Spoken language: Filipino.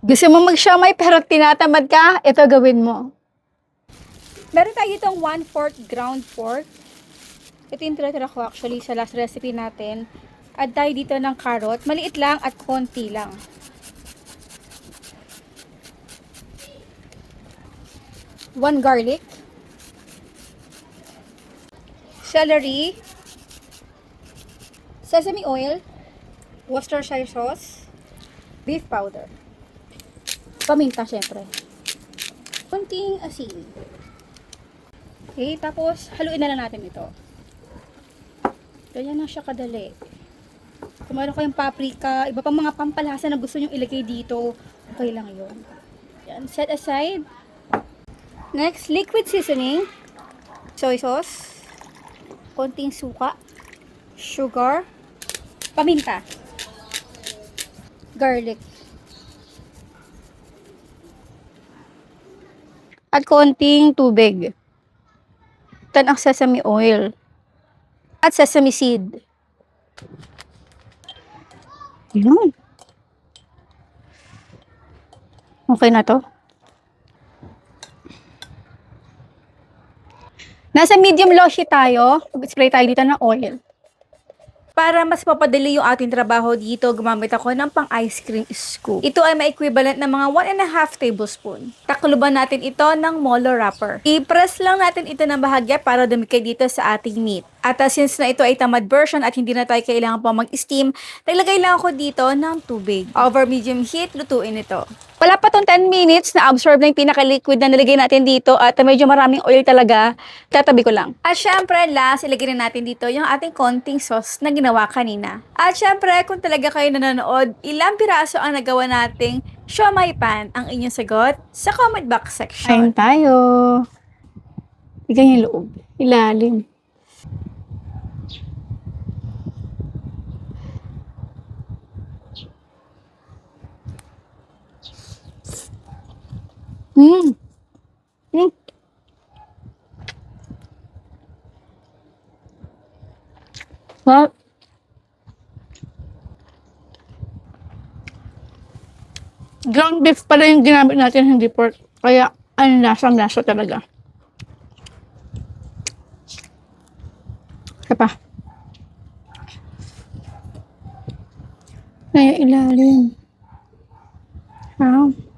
Gusto mo mag-siomay pero tinatamad ka? Ito gawin mo. Meron tayo itong 1/4 ground pork. Ito yung tira-tira ko actually sa last recipe natin. Add tayo dito ng carrot. Maliit lang at konti lang. One garlic. Celery. Sesame oil. Worcestershire sauce. Beef powder. Paminta syempre. Konting asin. Okay, tapos haluin na lang natin ito. Ganyan lang siya kadali. Kung meron kayong paprika, iba pang mga pampalasa na gusto nyo ilagay dito, okay lang yun. Yan, set aside. Next, liquid seasoning. Soy sauce. Konting suka. Sugar. Paminta. Garlic. At konting tubig. Tan ang sesame oil. At sesame seed. Yun. Okay na to. Nasa medium low heat tayo. Mag-spray tayo dito ng oil. Para mas mapadali yung ating trabaho dito, gumamit ako ng pang ice cream scoop. Ito ay may equivalent ng mga 1.5 tablespoon. Takluban natin ito ng molo wrapper. I-press lang natin ito ng bahagya para dumikit dito sa ating meat. At since na ito ay tamad version at hindi na tayo kailangan pa mag-steam, naglagay lang ako dito ng tubig. Over medium heat, lutuin ito. Wala pa tong 10 minutes na absorb na yung pinaka-liquid na nilagay natin dito at medyo maraming oil talaga. Tatabi ko lang. At syempre, last, ilagay na natin dito yung ating konting sauce na ginawa kanina. At syempre, kung talaga kayo nanonood, ilang piraso ang nagawa nating siomai pan? Ang inyong sagot sa comment box section. Kain tayo. Bigyan yung loob. Ilalim. Mm. Mm. What? Ground beef pala yung ginamit natin, hindi pork. Kaya, ang lasang-lasa talaga. Isa pa. Na yung ilalim. Wow.